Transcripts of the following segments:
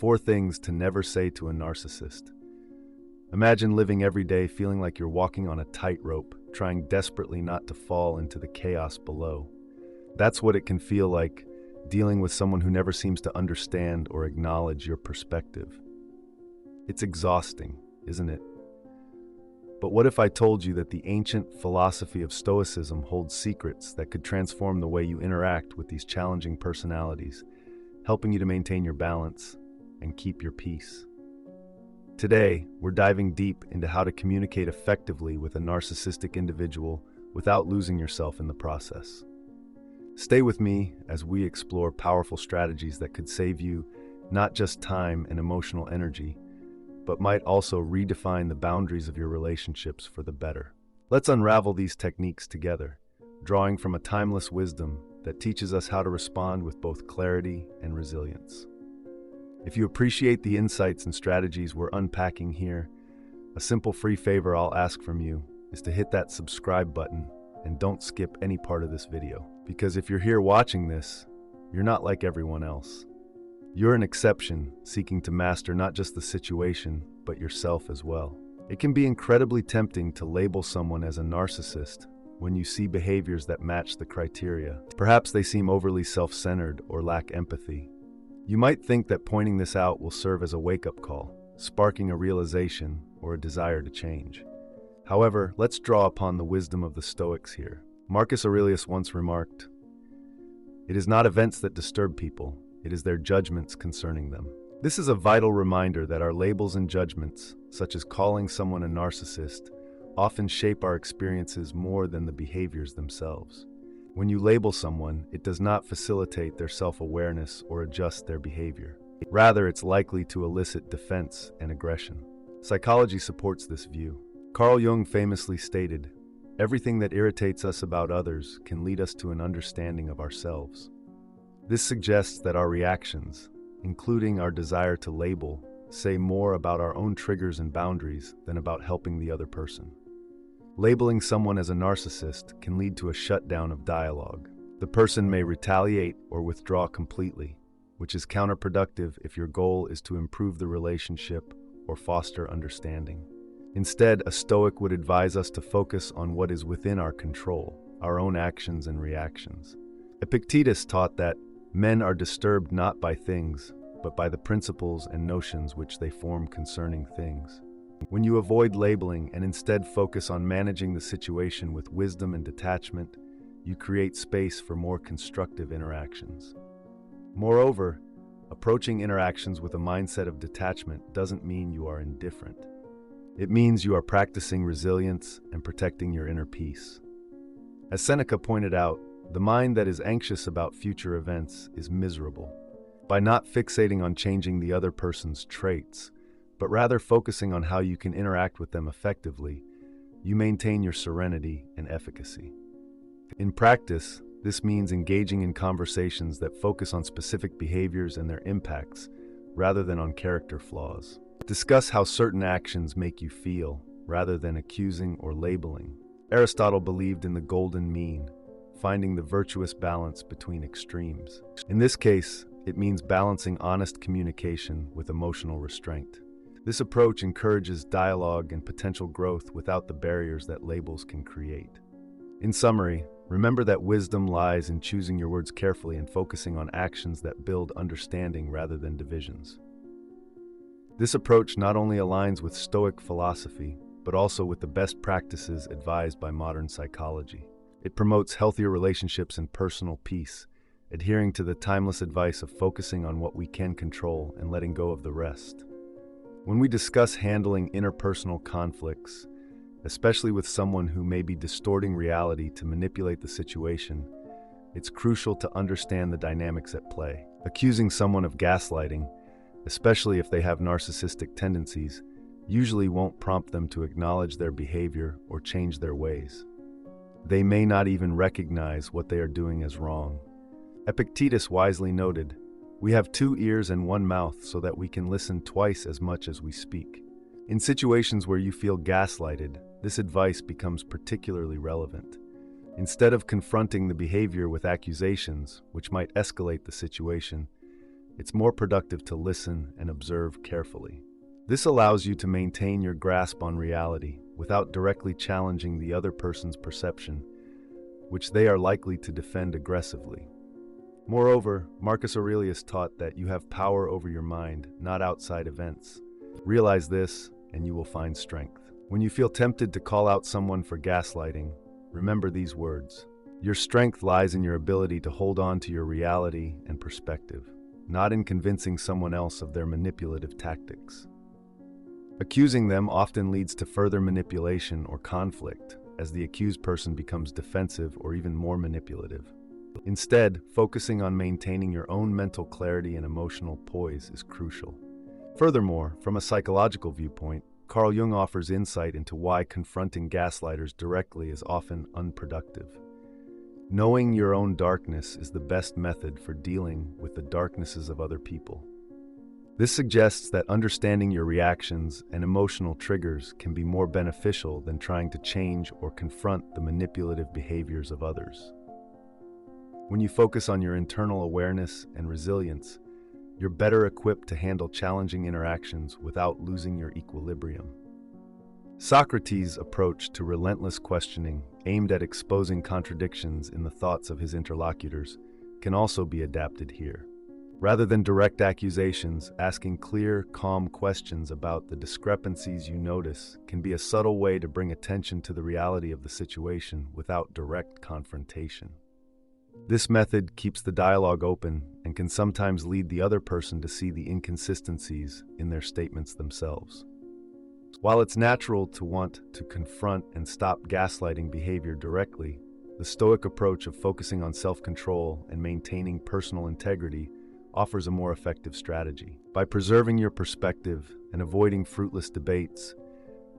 4 things to never say to a narcissist. Imagine living every day feeling like you're walking on a tightrope, trying desperately not to fall into the chaos below. That's what it can feel like dealing with someone who never seems to understand or acknowledge your perspective. It's exhausting, isn't it? But what if I told you that the ancient philosophy of Stoicism holds secrets that could transform the way you interact with these challenging personalities, helping you to maintain your balance and keep your peace? Today, we're diving deep into how to communicate effectively with a narcissistic individual without losing yourself in the process. Stay with me as we explore powerful strategies that could save you not just time and emotional energy, but might also redefine the boundaries of your relationships for the better. Let's unravel these techniques together, drawing from a timeless wisdom that teaches us how to respond with both clarity and resilience. If you appreciate the insights and strategies we're unpacking here, a simple free favor I'll ask from you is to hit that subscribe button and don't skip any part of this video. Because if you're here watching this, you're not like everyone else. You're an exception seeking to master not just the situation, but yourself as well. It can be incredibly tempting to label someone as a narcissist when you see behaviors that match the criteria. Perhaps they seem overly self-centered or lack empathy. You might think that pointing this out will serve as a wake-up call, sparking a realization or a desire to change. However, let's draw upon the wisdom of the Stoics here. Marcus Aurelius once remarked, "It is not events that disturb people, it is their judgments concerning them." This is a vital reminder that our labels and judgments, such as calling someone a narcissist, often shape our experiences more than the behaviors themselves. When you label someone, it does not facilitate their self-awareness or adjust their behavior. Rather, it's likely to elicit defense and aggression. Psychology supports this view. Carl Jung famously stated, "Everything that irritates us about others can lead us to an understanding of ourselves." This suggests that our reactions, including our desire to label, say more about our own triggers and boundaries than about helping the other person. Labeling someone as a narcissist can lead to a shutdown of dialogue. The person may retaliate or withdraw completely, which is counterproductive if your goal is to improve the relationship or foster understanding. Instead, a Stoic would advise us to focus on what is within our control, our own actions and reactions. Epictetus taught that men are disturbed not by things, but by the principles and notions which they form concerning things. When you avoid labeling and instead focus on managing the situation with wisdom and detachment, you create space for more constructive interactions. Moreover, approaching interactions with a mindset of detachment doesn't mean you are indifferent. It means you are practicing resilience and protecting your inner peace. As Seneca pointed out, the mind that is anxious about future events is miserable. By not fixating on changing the other person's traits, but rather focusing on how you can interact with them effectively, you maintain your serenity and efficacy. In practice, this means engaging in conversations that focus on specific behaviors and their impacts, rather than on character flaws. Discuss how certain actions make you feel, rather than accusing or labeling. Aristotle believed in the golden mean, finding the virtuous balance between extremes. In this case, it means balancing honest communication with emotional restraint. This approach encourages dialogue and potential growth without the barriers that labels can create. In summary, remember that wisdom lies in choosing your words carefully and focusing on actions that build understanding rather than divisions. This approach not only aligns with Stoic philosophy, but also with the best practices advised by modern psychology. It promotes healthier relationships and personal peace, adhering to the timeless advice of focusing on what we can control and letting go of the rest. When we discuss handling interpersonal conflicts, especially with someone who may be distorting reality to manipulate the situation, it's crucial to understand the dynamics at play. Accusing someone of gaslighting, especially if they have narcissistic tendencies, usually won't prompt them to acknowledge their behavior or change their ways. They may not even recognize what they are doing as wrong. Epictetus wisely noted, "We have 2 ears and 1 mouth so that we can listen twice as much as we speak." In situations where you feel gaslighted, this advice becomes particularly relevant. Instead of confronting the behavior with accusations, which might escalate the situation, it's more productive to listen and observe carefully. This allows you to maintain your grasp on reality without directly challenging the other person's perception, which they are likely to defend aggressively. Moreover, Marcus Aurelius taught that you have power over your mind, not outside events. Realize this, and you will find strength. When you feel tempted to call out someone for gaslighting, remember these words. Your strength lies in your ability to hold on to your reality and perspective, not in convincing someone else of their manipulative tactics. Accusing them often leads to further manipulation or conflict, as the accused person becomes defensive or even more manipulative. Instead, focusing on maintaining your own mental clarity and emotional poise is crucial. Furthermore, from a psychological viewpoint, Carl Jung offers insight into why confronting gaslighters directly is often unproductive. Knowing your own darkness is the best method for dealing with the darknesses of other people. This suggests that understanding your reactions and emotional triggers can be more beneficial than trying to change or confront the manipulative behaviors of others. When you focus on your internal awareness and resilience, you're better equipped to handle challenging interactions without losing your equilibrium. Socrates' approach to relentless questioning, aimed at exposing contradictions in the thoughts of his interlocutors, can also be adapted here. Rather than direct accusations, asking clear, calm questions about the discrepancies you notice can be a subtle way to bring attention to the reality of the situation without direct confrontation. This method keeps the dialogue open and can sometimes lead the other person to see the inconsistencies in their statements themselves. While it's natural to want to confront and stop gaslighting behavior directly, the Stoic approach of focusing on self-control and maintaining personal integrity offers a more effective strategy. By preserving your perspective and avoiding fruitless debates,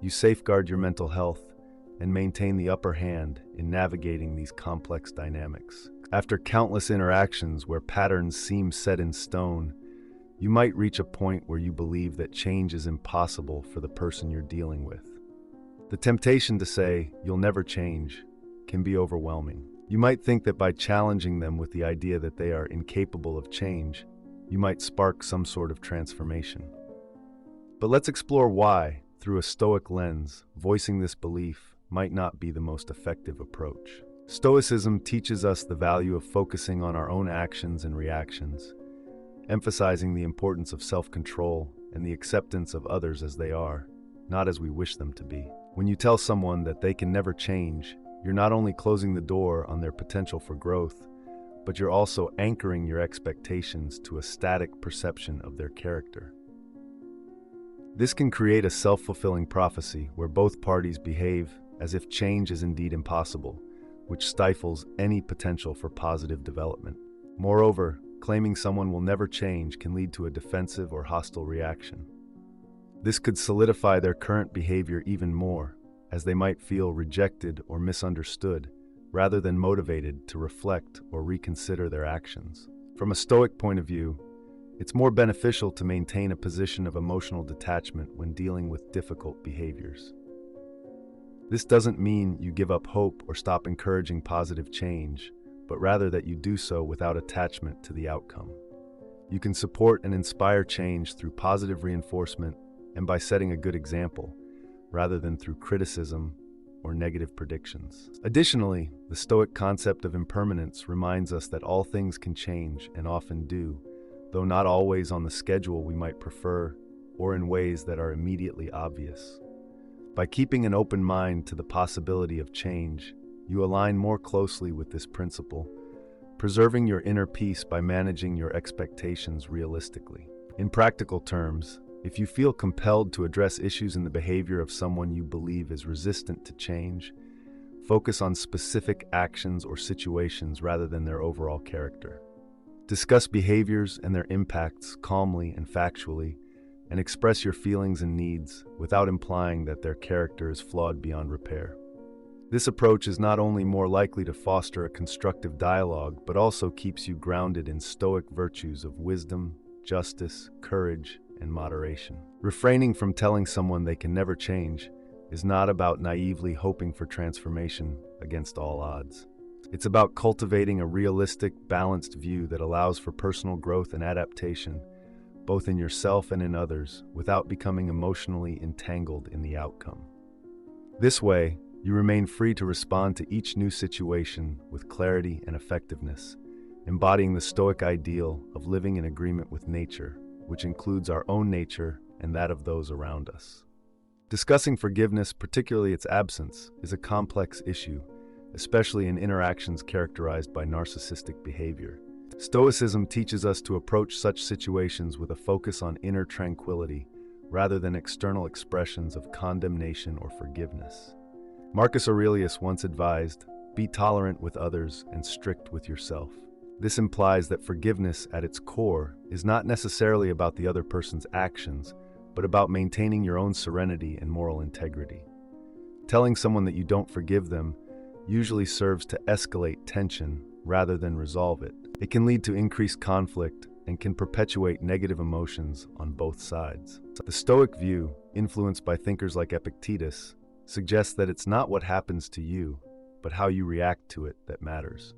you safeguard your mental health and maintain the upper hand in navigating these complex dynamics. After countless interactions where patterns seem set in stone, you might reach a point where you believe that change is impossible for the person you're dealing with. The temptation to say, "You'll never change," can be overwhelming. You might think that by challenging them with the idea that they are incapable of change, you might spark some sort of transformation. But let's explore why, through a Stoic lens, voicing this belief might not be the most effective approach. Stoicism teaches us the value of focusing on our own actions and reactions, emphasizing the importance of self-control and the acceptance of others as they are, not as we wish them to be. When you tell someone that they can never change, you're not only closing the door on their potential for growth, but you're also anchoring your expectations to a static perception of their character. This can create a self-fulfilling prophecy where both parties behave as if change is indeed impossible, which stifles any potential for positive development. Moreover, claiming someone will never change can lead to a defensive or hostile reaction. This could solidify their current behavior even more, as they might feel rejected or misunderstood, rather than motivated to reflect or reconsider their actions. From a Stoic point of view, it's more beneficial to maintain a position of emotional detachment when dealing with difficult behaviors. This doesn't mean you give up hope or stop encouraging positive change, but rather that you do so without attachment to the outcome. You can support and inspire change through positive reinforcement and by setting a good example, rather than through criticism or negative predictions. Additionally, the Stoic concept of impermanence reminds us that all things can change and often do, though not always on the schedule we might prefer or in ways that are immediately obvious. By keeping an open mind to the possibility of change, you align more closely with this principle, preserving your inner peace by managing your expectations realistically. In practical terms, if you feel compelled to address issues in the behavior of someone you believe is resistant to change, focus on specific actions or situations rather than their overall character. Discuss behaviors and their impacts calmly and factually, and express your feelings and needs without implying that their character is flawed beyond repair. This approach is not only more likely to foster a constructive dialogue, but also keeps you grounded in Stoic virtues of wisdom, justice, courage, and moderation. Refraining from telling someone they can never change is not about naively hoping for transformation against all odds. It's about cultivating a realistic, balanced view that allows for personal growth and adaptation, both in yourself and in others, without becoming emotionally entangled in the outcome. This way, you remain free to respond to each new situation with clarity and effectiveness, embodying the Stoic ideal of living in agreement with nature, which includes our own nature and that of those around us. Discussing forgiveness, particularly its absence, is a complex issue, especially in interactions characterized by narcissistic behavior. Stoicism teaches us to approach such situations with a focus on inner tranquility rather than external expressions of condemnation or forgiveness. Marcus Aurelius once advised, "Be tolerant with others and strict with yourself." This implies that forgiveness at its core is not necessarily about the other person's actions, but about maintaining your own serenity and moral integrity. Telling someone that you don't forgive them usually serves to escalate tension rather than resolve it. It can lead to increased conflict and can perpetuate negative emotions on both sides. The Stoic view, influenced by thinkers like Epictetus, suggests that it's not what happens to you, but how you react to it that matters.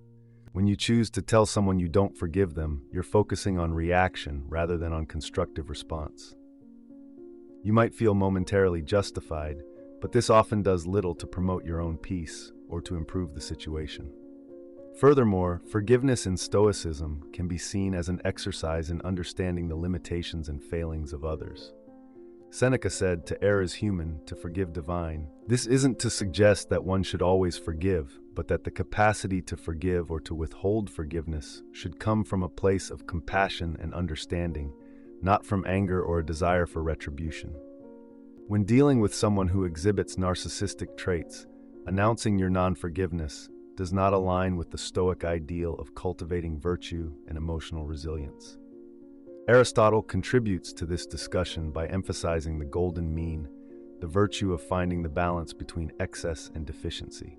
When you choose to tell someone you don't forgive them, you're focusing on reaction rather than on constructive response. You might feel momentarily justified, but this often does little to promote your own peace or to improve the situation. Furthermore, forgiveness in Stoicism can be seen as an exercise in understanding the limitations and failings of others. Seneca said, "To err is human, to forgive divine." This isn't to suggest that one should always forgive, but that the capacity to forgive or to withhold forgiveness should come from a place of compassion and understanding, not from anger or a desire for retribution. When dealing with someone who exhibits narcissistic traits, announcing your non-forgiveness does not align with the Stoic ideal of cultivating virtue and emotional resilience. Aristotle contributes to this discussion by emphasizing the golden mean, the virtue of finding the balance between excess and deficiency.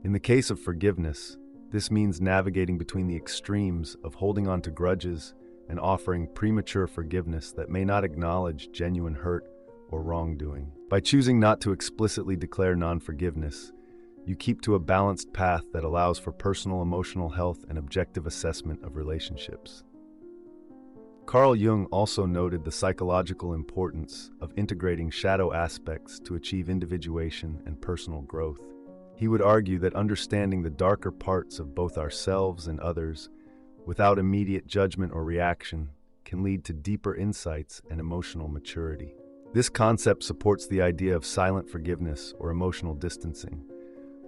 In the case of forgiveness, this means navigating between the extremes of holding on to grudges and offering premature forgiveness that may not acknowledge genuine hurt or wrongdoing. By choosing not to explicitly declare non-forgiveness, you keep to a balanced path that allows for personal emotional health and objective assessment of relationships. Carl Jung also noted the psychological importance of integrating shadow aspects to achieve individuation and personal growth. He would argue that understanding the darker parts of both ourselves and others without immediate judgment or reaction can lead to deeper insights and emotional maturity. This concept supports the idea of silent forgiveness or emotional distancing,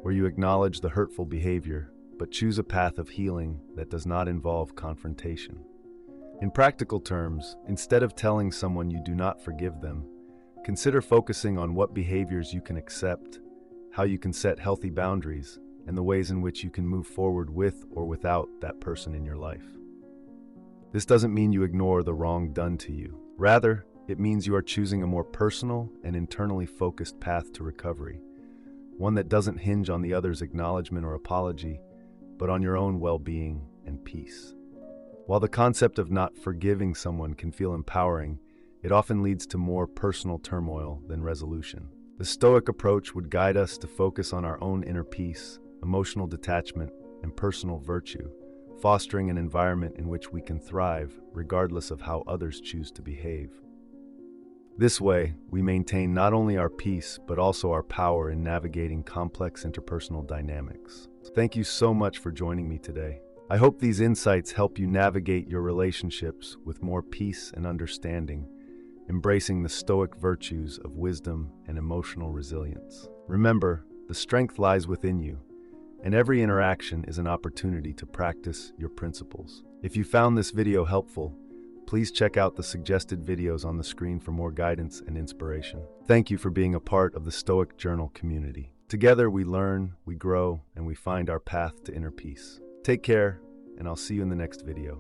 where you acknowledge the hurtful behavior, but choose a path of healing that does not involve confrontation. In practical terms, instead of telling someone you do not forgive them, consider focusing on what behaviors you can accept, how you can set healthy boundaries, and the ways in which you can move forward with or without that person in your life. This doesn't mean you ignore the wrong done to you. Rather, it means you are choosing a more personal and internally focused path to recovery, one that doesn't hinge on the other's acknowledgement or apology, but on your own well-being and peace. While the concept of not forgiving someone can feel empowering, it often leads to more personal turmoil than resolution. The Stoic approach would guide us to focus on our own inner peace, emotional detachment, and personal virtue, fostering an environment in which we can thrive regardless of how others choose to behave. This way, we maintain not only our peace, but also our power in navigating complex interpersonal dynamics. Thank you so much for joining me today. I hope these insights help you navigate your relationships with more peace and understanding, embracing the Stoic virtues of wisdom and emotional resilience. Remember, the strength lies within you, and every interaction is an opportunity to practice your principles. If you found this video helpful, please check out the suggested videos on the screen for more guidance and inspiration. Thank you for being a part of the Stoic Journal community. Together we learn, we grow, and we find our path to inner peace. Take care, and I'll see you in the next video.